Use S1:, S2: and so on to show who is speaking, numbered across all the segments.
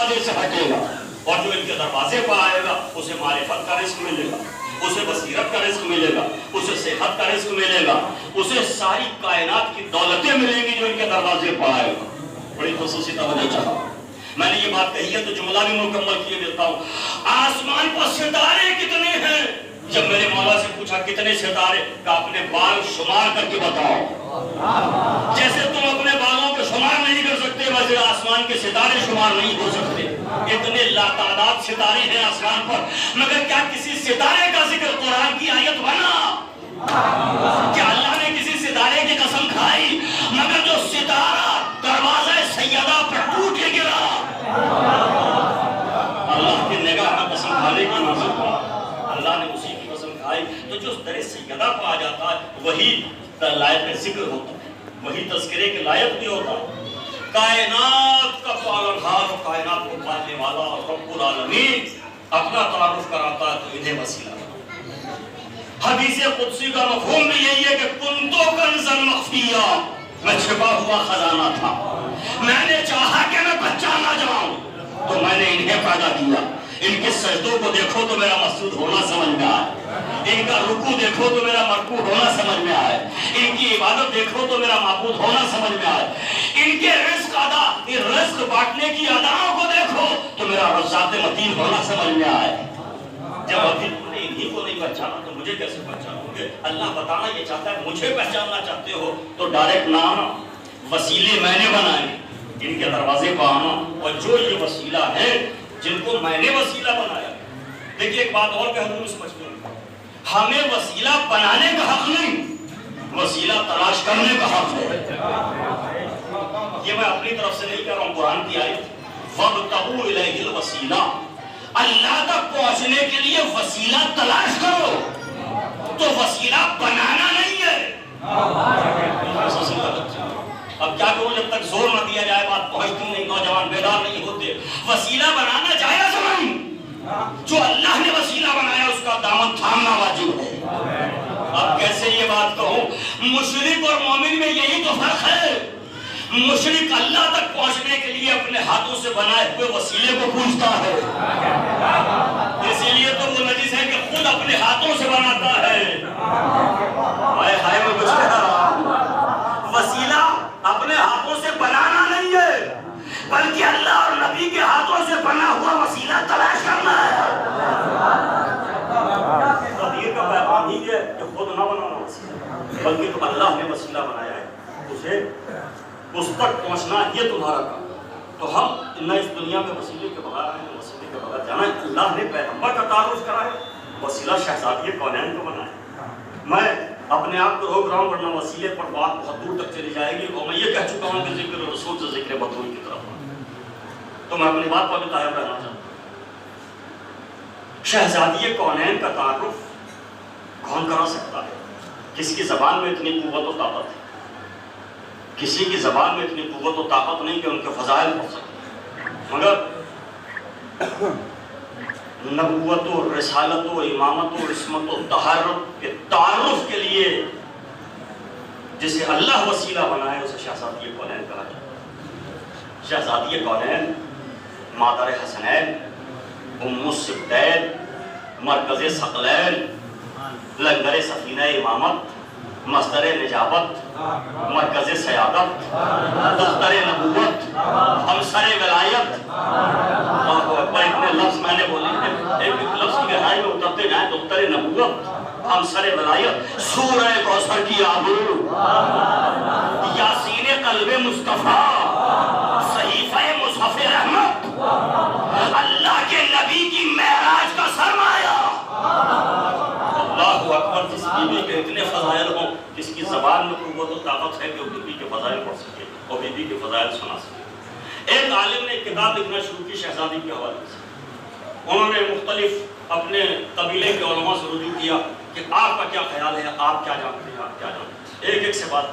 S1: دروازے سے ہٹے گا اور جو ان کے دروازے پر آئے گا اسے معرفت کا رزق ملے گا، اسے بصیرت کا رزق ملے گا، اسے صحت کا رزق ملے گا، اسے ساری کائنات کی دولتیں ملیں گی جو ان کے دروازے پر آئے گا۔ بڑی خصوصی توجہ چاہا، میں نے یہ بات کہی ہے تو جملہ بھی مکمل کیے دیتا ہوں۔ آسمان پر ستارے کتنے ہیں؟ جب میرے مولا سے پوچھا کتنے ستارے، کہا اپنے بال شمار کر کے بتاؤ۔ جیسے تم اپنے بالوں کو شمار نہیں کر سکتے ویسے آسمان کے ستارے شمار نہیں ہو سکتے۔ اتنے لاتعداد ستارے ہیں آسمان پر، مگر کیا کسی ستارے کا ذکر قرآن کی آیت بنا؟ کیا اللہ نے کسی ستارے کی قسم کھائی؟ مگر جو ستارہ دروازہ سیدہ پر ٹوٹ کے گرا، اللہ کی نگاہ میں قسم کھانے کی نظر پڑا، اللہ نے اسی کی قسم کھائی۔ تو جو در سیدہ پہ آ جاتا ہے وہی لائق ذکر ہوتا ہے، وہی تذکرے کے لائق بھی ہوتا ہے۔ کائنات کا پالنہار اور کائنات کو پالنے والا رب العالمین اپنا تعارف کراتا ہے تو انہیں وسیلہ۔ حدیث قدسی کا مفہوم بھی یہی ہے کہ کنتو کنزا مخفیا، میں چھپا ہوا خزانہ تھا، میں نے چاہا کہ میں بچہ نہ جاؤں تو میں نے انہیں پیدا کیا۔ ان کے سجدوں کو دیکھو تو میرا مسجود ہونا سمجھ میں آئے، ان کا رکوع دیکھو تو میرا مرکوع ہونا سمجھ میں آئے، ان کی عبادت دیکھو تو میرا معبود ہونا سمجھ میں آئے، ان کے رزق بانٹنے کی اداؤں کو دیکھو تو میرا رزاق متین ہونا سمجھ میں آئے۔ جب ابھی تم نے انہی کو نہیں پہچانا تو مجھے کیسے پہچانو گے؟ اللہ بتانا یہ چاہتا ہے مجھے پہچاننا چاہتے ہو تو ڈائریکٹ نہ آنا، وسیلے میں نے بنائے، ان کے دروازے پہ آنا، اور جو یہ وسیلہ ہے جن کو میں نے وسیلہ بنایا۔ دیکھیے ایک بات اور کہہ دوں سمجھتے ہیں، ہمیں وسیلہ بنانے کا حق نہیں، وسیلہ تلاش کرنے کا حق ہے۔ یہ میں اپنی طرف سے نہیں کہہ رہا ہوں، قرآن کی آیت وَابْتَغُوا إِلَيْهِ الْوَسِيلَةَ، اللہ تک پہنچنے کے لیے وسیلہ تلاش کرو، تو وسیلہ بنانا نہیں ہے۔ اب کیا کروں جب تک زور نہ دیا جائے بات پہنچتی نہیں، نوجوان بیدار نہیں ہوتے۔ وسیلہ بنانا جائز نہیں، جو اللہ نے وسیلہ بنایا اس کا دامن تھامنا واجب ہے۔ اب کیسے یہ بات کہوں؟ مشرک اور مومن میں یہی تو فرق ہے، مشرک اللہ تک پہنچنے کے لیے اپنے ہاتھوں سے بنائے ہوئے وسیلے کو پوجتا ہے، اسی لیے تو وہ نجس ہے کہ خود اپنے ہاتھوں سے بناتا ہے۔ ہائے ہائے میں کچھ کہہ رہا ہوں، وسیلہ اپنے ہاتھوں سے بنانا نہیں ہے بلکہ اللہ اور نبی کے ہاتھوں سے بنا ہوا وسیلہ تلاش کرنا ہے۔ تقدیر کا پیغام ہی ہے کہ خود نہ بنانا وسیلہ، بلکہ تو اللہ نے وسیلہ بنایا ہے، اسے اس تک پہنچنا یہ تمہارا کام۔ تو ہم نہ اس دنیا میں وسیلے کے بغیر آئے ہیں، وسیلے کے بغیر جانا ہے۔ اللہ نے پیغمبر کا تعارف کرایا، وسیلہ شہزادی کونین کو بنایا۔ میں اپنے آپ کو روک رہا ہوں ورنہ وسیلے پر بات بہت دور تک چلی جائے گی، اور میں یہ کہہ چکا ہوں کہ ذکر رسول سے ذکر بطول کی طرف، تو میں اپنی بات پر بھی قائم رہنا چاہتا ہوں۔ شہزادی کونین کا تعارف کون کرا سکتا ہے؟ کس کی زبان میں اتنی قوت و طاقت ہے؟ کسی کی زبان میں اتنی قوت و طاقت نہیں کہ ان کے فضائل پڑھ سکتے، مگر نبوت و رسالت و امامت و عصمت و طہارت کے تعارف کے لیے جسے اللہ وسیلہ بنائے اسے شہزادی کونین کہا جاتا ہے۔ شہزادی کونین مادر حسنین، ام السبتین، مرکز ثقلین، لنگر سفینہ امامت، مصدر نجابت، مرکز سیادت، دختر نبوت، ہمسر ولایت۔ اتنے لفظ میں نے بولے ہیں، ایک لفظ کی گہرائی میں اترتے جائیں، دختر نبوت، ہمسر ولایت، سورہ کوثر کی آبرو، یاسین قلب مصطفیٰ، صحیفہ مصحف رحمت، اللہ کے نبی کی معراج کا سرمایہ۔ اللہ اکبر، جس بیوی کے اتنے فضائل ہوں، جس کی زبان میں قوت و طاقت ہے کہ وہ بیوی کے فضائل پڑھ سکے اور بیوی کے فضائل سنا سکے۔ ایک عالم نے ایک کتاب لکھنا شروع کی شہزادی کے حوالے سے، انہوں نے مختلف اپنے قبیلے کے علماء سے رجوع کیا کہ آپ کا کیا خیال ہے، آپ کیا جانتے ہیں، آپ کیا جانتے ہیں۔ ایک ایک سے بات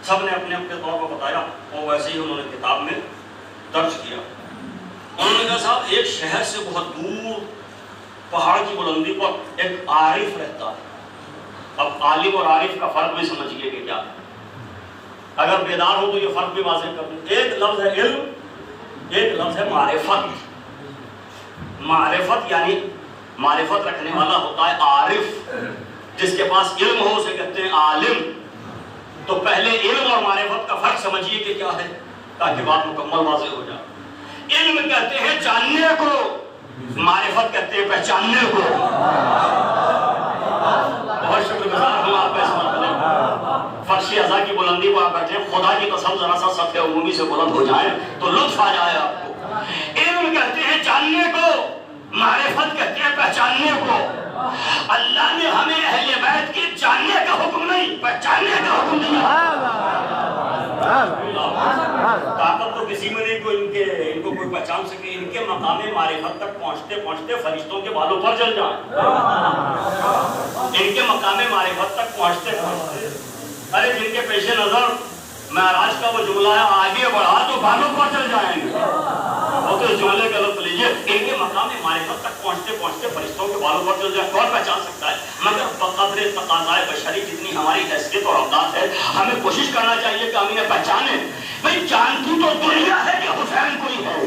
S1: سب نے اپنے اپنے طور پر بتایا اور ویسے ہی انہوں نے کتاب میں درج کیا۔ انہوں نے کہا صاحب ایک شہر سے بہت دور پہاڑ کی بلندی پر ایک عارف رہتا ہے۔ اب عالم اور عارف کا فرق بھی سمجھیے کہ کیا ہے، اگر بیدار ہو تو یہ فرق بھی واضح کر دوں۔ ایک لفظ ہے علم ایک لفظ ہے معرفت. معرفت یعنی معرفت رکھنے والا ہوتا ہے عارف. جس کے پاس علم ہو اسے کہتے ہیں عالم. تو پہلے علم اور معرفت کا فرق سمجھیے کہ کیا ہے تاکہ بات مکمل واضح ہو جائے. علم کہتے ہیں جاننے کو, معرفت کہتے ہیں پہچاننے کو. بہت شکر گزار ہوں آپ کا اس مرتبہ. فرش ازا کی بلندی پر آپ بیٹھے ہیں, خدا کی قسم ذرا سا سطح عمومی سے بلند ہو جائیں تو لطف آ جائے آپ کو. علم کہتے ہیں جاننے کو, معرفت کہتے ہیں پہچاننے کو. اللہ نے ہمیں اہل بیت کے جاننے کا حکم نہیں, پہچاننے کا حکم دیا. طاقت تو کسی میں نہیں ان کو کوئی پہچان سکے. ان کے مقام معرفت تک پہنچتے پہنچتے فرشتوں کے بالوں پر جل جائیں. ان کے مقام معرفت تک پہنچتے پہنچتے, ارے جن کے پیش نظر معراج کا وہ جملہ ہے آگے بڑھا تو بالوں پر چل جائیں گے. اور تو اس جملے کا لطف لیجیے. ان کے مقام معرفت تک پہنچتے پہنچتے فرشتوں کے بالوں پر چل جائیں. کون پہچان سکتا ہے؟ مگر بقدر تقاضائے بشری جتنی ہماری حیثیت اور اوقات ہے, ہمیں کوشش کرنا چاہیے کہ ہم انہیں پہچانیں. بھئی جانتی تو دنیا ہے کہ حسین کوئی ہے,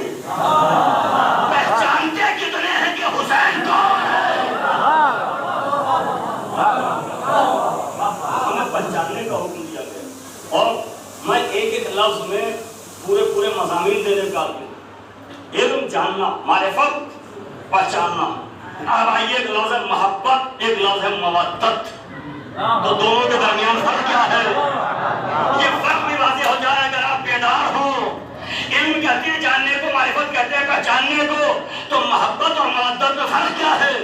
S1: پہچانتے کتنے ہیں کہ حسین کون ہے؟ ہمیں پہچاننے کا حکم دیا گیا. اور میں ایک ایک لفظ میں پورے مضامین دینے کا ہوں. علم جاننا, معرفت پہچاننا. اب آئیے ایک لفظ ہے محبت, ایک لفظ ہے مودت. تو دونوں کے درمیان فرق کیا ہے؟ یہ فرق بھی واضح ہو جائے اگر آپ بیدار ہو. علم کہتے ہیں جاننے کو, معرفت کہتے ہیں پہچاننے کو. تو محبت اور مودت میں فرق کیا ہے؟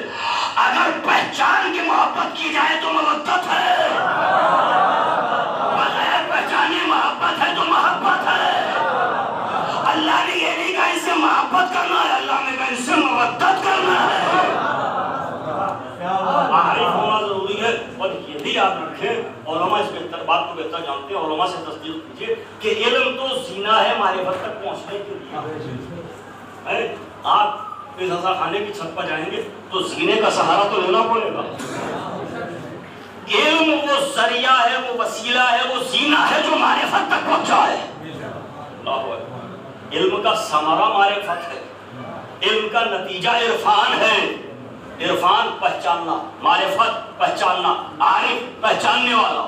S1: اگر پہچان کی محبت کی جائے تو مودت ہے, بغیر پہچانے محبت ہے تو محبت ہے. اللہ نے یہ نہیں کہا اس سے محبت کرنا ہے, اللہ نے کہا اس سے مودت کرنا ہے. عارف ہونا ضروری ہے. اور یہ بھی یاد رکھیں, علماء اس بات کو بہتر جانتے ہیں, علماء سے تصدیق کیجیے کہ علم تو زینہ ہے معرفت تک پہنچنے کے لیے. آپ اس ہزار خانے کی چھت پر جائیں گے تو زینے کا سہارا تو لینا پڑے گا. علم وہ ذریعہ ہے, وہ وسیلہ ہے, وہ زینہ ہے جو معرفت تک پہنچائے. علم کا ثمرہ معرفت ہے, علم کا نتیجہ عرفان ہے. عرفان پہچاننا, معرفت پہچاننا, عارف پہچاننے والا.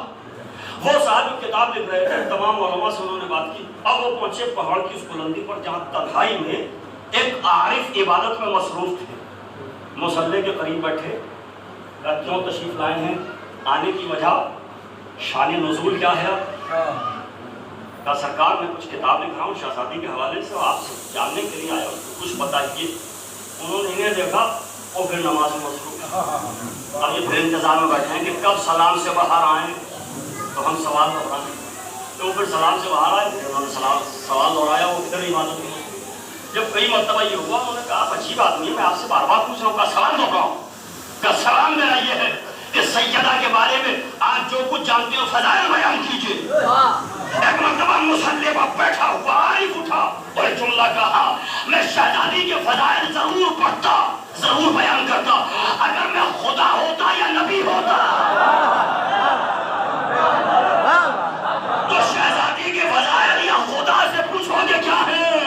S1: وہ صاحب کتاب لکھ رہے تھے, تمام علماء سے انہوں نے بات کی. اب وہ پہنچے پہاڑ کی اس بلندی پر جہاں تنہائی میں ایک عارف عبادت میں مصروف تھے. مصلی کے قریب بیٹھے, کیوں تشریف لائے ہیں, آنے کی وجہ, شان نزول کیا ہے؟ کا سرکار میں کچھ کتاب لکھ رہا ہوں شہزادی کے حوالے سے, آپ سے جاننے کے لیے آیا ہوں, کچھ بتائیے. انہوں نے انہیں دیکھا اور پھر نماز میں مصروف. اب یہ پھر انتظار میں بیٹھے ہیں کہ کب سلام سے باہر آئیں تو ہم سوال دہرائیں. تو وہ پھر سلام سے باہر آئے, پھر انہوں نے سوال دہرایا, وہ ادھر عبادت میں. جب کئی مرتبہ یہ ہوا, انہوں نے کہا آپ اچھی بات نہیں ہے, میں آپ سے بار بار پوچھ رہا ہوں, کا سوال دہراؤں. کا سوال میرا یہ ہے کہ سیدہ کے بارے میں آپ جو کچھ جانتے ہو فضائل بیان کیجیے. ایک مرتبہ مصلی پر بیٹھا ہوا عارف اٹھا اور ایک جملہ کہا, میں شہزادی کے فضائل ضرور پڑھتا, ضرور بیان کرتا, اگر میں خدا ہوتا یا نبی ہوتا. تو شہزادی کے فضائل یا خدا سے پوچھو گے کیا ہے,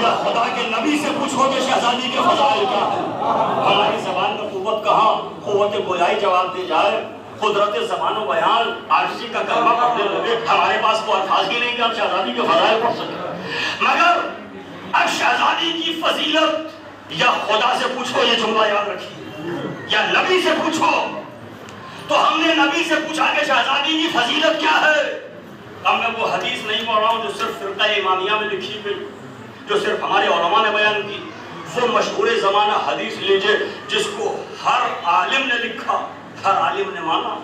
S1: یا خدا کے نبی سے پوچھو گے شہزادی کے فضائل کیا ہے. ہماری زبان میں قوت کہاں, قوت گویائی جواب دے جائے, قدرت زبان و بیان, عاجزی کا کلمہ پڑھنے لگے. ہمارے پاس وہ الفاظ ہی نہیں کہ آپ شہزادی کے فضائل پڑھ سکیں. مگر اب شہزادی کی فضیلت یا خدا سے پوچھو, یہ جملہ یاد رکھیے, یا نبی سے پوچھو. تو ہم نے نبی سے پوچھا کہ شہزادی کی فضیلت کیا ہے. اب میں وہ حدیث نہیں پڑھ رہا ہوں جو صرف فرقہ امامیہ میں لکھی گئی, جو صرف ہمارے علماء نے بیان کی. وہ مشہور زمانہ حدیث لیجئے جس کو ہر عالم نے لکھا, ہر عالم نے مانا.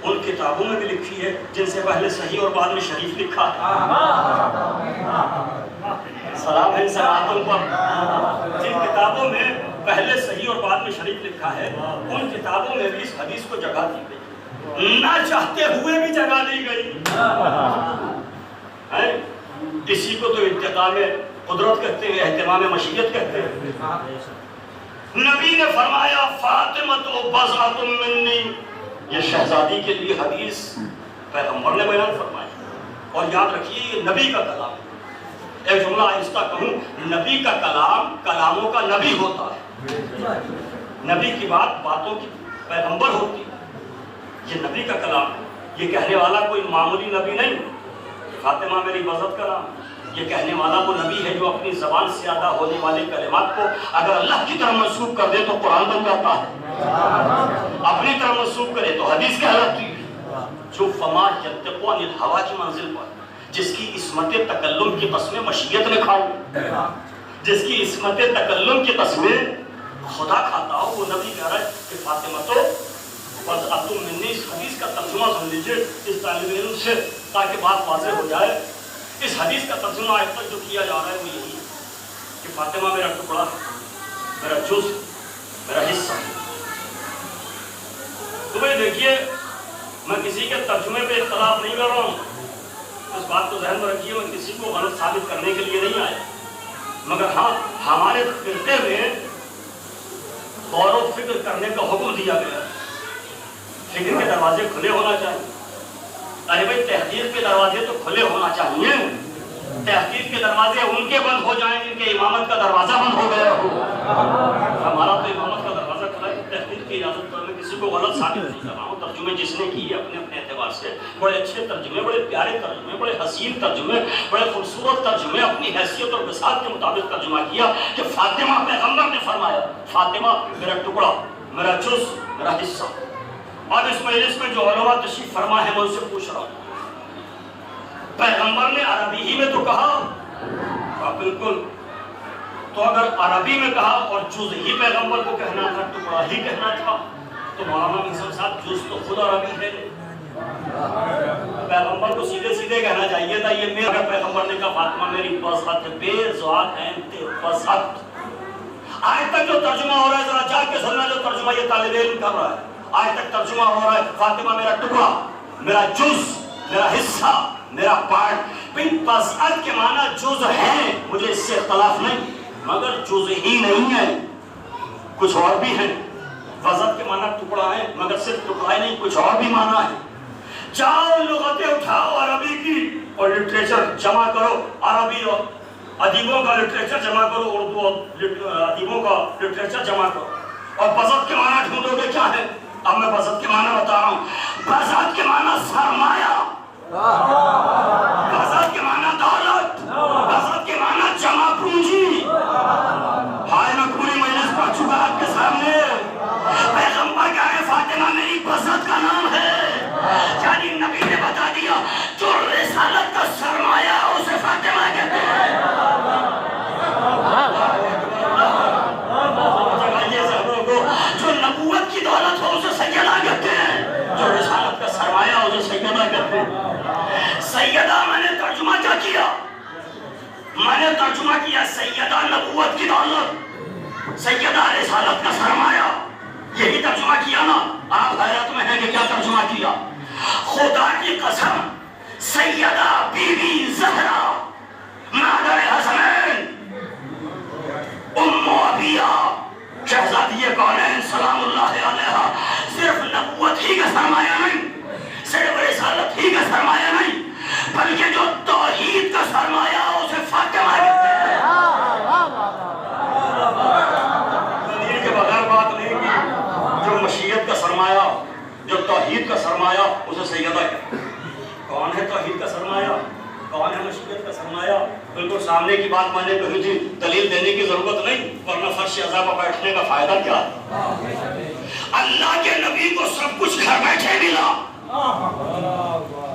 S1: ان کتابوں میں بھی لکھی ہے جن سے پہلے صحیح اور بعد میں شریف لکھا ہے. سلام ہے سماعتوں پر. جن کتابوں میں پہلے صحیح اور بعد میں شریف لکھا ہے, ان کتابوں میں بھی اس حدیث کو جگہ دی گئی, نہ چاہتے ہوئے بھی جگہ دی گئی. اسی کو تو انتقام قدرت کہتے ہیں, اہتمام مشیت کہتے ہیں. نبی نے فرمایا فاطمہ تو بضعۃ منی, یہ شہزادی کے لیے حدیث پیغمبر نے بیان فرمائی. اور یاد رکھیے یہ نبی کا کلام ہے. ایک جملہ آہستہ کہوں، نبی کا کلام کلاموں کا نبی ہوتا ہے، نبی کی بات باتوں کی پیغمبر ہوتی ہے، یہ نبی کا کلام ہے۔ یہ کہنے والا کوئی معمولی نبی نہیں، فاطمہ میری بزت کا نام، یہ کہنے والا وہ نبی ہے جو اپنی زبان سے ادا ہونے والے کلمات کو اگر اللہ کی طرف منسوب کر دے تو قرآن بن جاتا ہے، اپنی طرف منسوب کرے تو حدیث کہلاتی ہے۔ جو فما ینطق عن الہویٰ کی منزل پر، جس کی عصمت تکلم کی قسمیں مشیت نے کھاؤ، جس کی عصمت تکلم کی قسمیں خدا کھاتا ہو، وہ نبی کہہ رہا ہے کہ فاطمہ تو وضعت منی۔ اس حدیث کا ترجمہ سن لیجئے اس طالب علم سے تاکہ بات واضح ہو جائے۔ اس حدیث کا ترجمہ آج تک جو کیا جا رہا ہے وہ یہی ہے کہ فاطمہ میرا ٹکڑا، میرا جز، میرا حصہ۔ تو بھائی دیکھیے، میں کسی کے ترجمے پہ اختلاف نہیں کر رہا ہوں، اس بات کو ذہن میں رکھیے، میں کسی کو غلط ثابت کرنے کے لیے نہیں آیا، مگر ہاں ہمارے فرقے میں غور و فکر کرنے کا حکم دیا گیا ہے۔ فکر کے دروازے کھلے ہونا چاہیے۔ ارے بھائی تحقیق کے دروازے تو کھلے ہونا چاہیے، تحقیق کے دروازے ان کے بند ہو جائیں جن کے امامت کا دروازہ بند ہو گیا ہو۔ ہمارا تو امامت کا دروازہ کھلا ہے، تحقیق کی اجازت پر میں کسی کو غلط ثابت نہیں کر رہا ہوں۔ ترجمے جس نے کی ہے اپنے اپنے اعتبار سے بڑے اچھے ترجمے، بڑے پیارے ترجمے، بڑے حسین ترجمے، بڑے خوبصورت ترجمے، اپنی حیثیت اور بساط کے مطابق ترجمہ کیا کہ فاطمہ پیغمبر نے فرمایا، فاطمہ میرا ٹکڑا، میرا جز، میرا حصہ۔ اور اس مجلس میں جو علماء تشریف فرما ہے میں ان سے پوچھ رہا ہوں، پیغمبر نے عربی ہی میں تو کہا، بالکل، تو اگر عربی میں کہا اور جز ہی پیغمبر کو کہنا تھا، ٹکڑا ہی کہنا تھا، تو مولانا محسن صاحب جز تو خود عربی ہے، پیغمبر کو سیدھے سیدھے کہنا چاہیے تھا یہ میرا۔ اگر پیغمبر نے کہا فاطمہ میری بزت بے زوال انت بزت، آج تک جو ترجمہ ہو رہا ہے ذرا جا کے سننا، جو ترجمہ یہ طالب علم کر رہا ہے، آج تک ترجمہ ہو رہا ہے فاطمہ میرا ٹکڑا، میرا جز، میرا حصہ، میرا پارٹ۔ بزت کے معنی جز ہیں، مجھے اس سے اختلاف نہیں، مگر جز ہی نہیں ہے، کچھ اور بھی ہیں۔ وزت کے معنی ٹکڑا ہے، مگر صرف ٹکڑا ہی نہیں، کچھ اور بھی معنی ہے۔ جاؤ لغتیں اٹھاؤ عربی کی اور لٹریچر جمع کرو، عربی اور ادیبوں کا لٹریچر جمع کرو، اردو ادیبوں کا لٹریچر جمع کرو، اور بزت کے معنی ڈھونڈو گے کیا ہے۔ اب میں بزت کے معنی بتا رہا ہوں۔ بزت کے معنی سرمایہ، بزت کے معنی دولت، بزت کے معنی جمع پونجی۔ ہائے میں پوری مجلس پڑھ چکا آپ کے سامنے، پیغمبر کہہ رہے فاطمہ میری بزت کا نام ہے، یعنی نبی نے بتا دیا جو رسالت کا سرمایہ اسے فاطمہ کہتے ہیں۔ جو نبوت کی دولت ہو اسے سیدہ کہتے ہیں، جو رسالت کا سرمایہ ہو اسے سیدہ کہتے ہیں۔ سیدہ میں نے ترجمہ کیا کیا؟ میں نے ترجمہ کیا سیدہ نبوت کی دولت، سیدہ رسالت کا سرمایہ، یہی ترجمہ کیا نا۔ آپ حیرت میں ہیں کہ کیا ترجمہ کیا؟ خدا کی قسم سیدہ بی بی زہرا مادر حسنین ام ابیہ شہزادی کونین سلام اللہ علیہا صرف نبوت ہی کا سرمایہ نہیں، صرف رسالت ہی کا سرمایہ نہیں، بلکہ جو توحید کا سرمایہ اسے فاطمہ کہتے ہیں۔ دلیل کے بغیر بات نہیں کی، جو مشیت کا سرمایہ، جو توحید کا سرمایہ اسے سیدہ کہتے ہیں۔ کون ہے توحید کا سرمایہ، کون ہے مشیت کا سرمایہ؟ بالکل سامنے کی بات میں نے کہی تھی، دلیل دینے کی ضرورت نہیں، ورنہ فرش عزا پر بیٹھنے کا فائدہ کیا؟ اللہ کے نبی کو سب کچھ گھر بیٹھے ملا،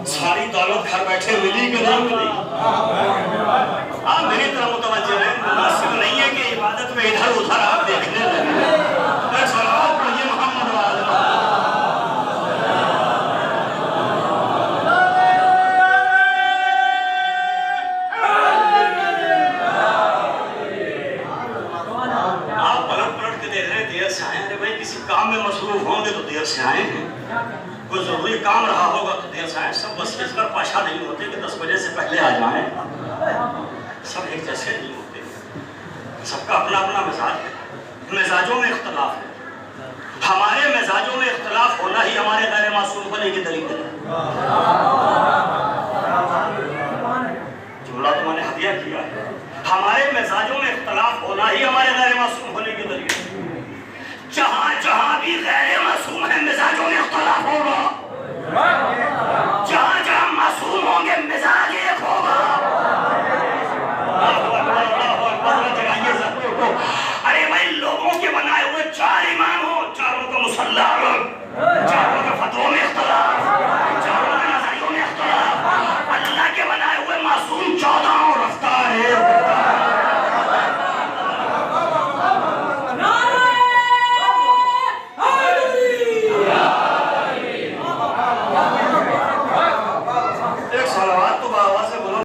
S1: ساری دولت گھر بیٹھے ملی کہ نہیں ملی؟ آپ میری طرح متوجہ ہیں، مناسب نہیں ہے کہ عبادت میں ادھر ادھر آپ دیکھنے لگے۔ صلوات پڑھیے محمد وعلیہ۔ کام میں مصروف ہوں گے تو دیر سے آئے ہیں، کوئی ضروری کام رہا ہوگا تو دیر سے آئے۔ سب بس اس پر پاشا نہیں ہوتے کہ 10 بجے سے پہلے آ جائیں، سب ایک جیسے نہیں ہوتے، سب کا اپنا اپنا مزاج ہے، مزاجوں میں اختلاف ہے۔ ہمارے مزاجوں میں اختلاف ہونا ہی ہمارے غیر معصوم ہونے کی دلیل ہے۔ جملہ اللہ تمہیں نے ہدیہ کیا ہے. ہمارے مزاجوں میں اختلاف ہونا ہی ہمارے غیر معصوم ہونے کے ذریعے. جہاں جہاں بھی غیر معصوم ہے مزاجوں میں اختلاف ہوگا. جہاں جہاں معصوم ہوں گے مزاج ایک ہوگا. ارے بھائی لوگوں کے بنائے ہوئے چار امام ہو, چاروں کا مسلح ہو, چاروں کے فتووں میں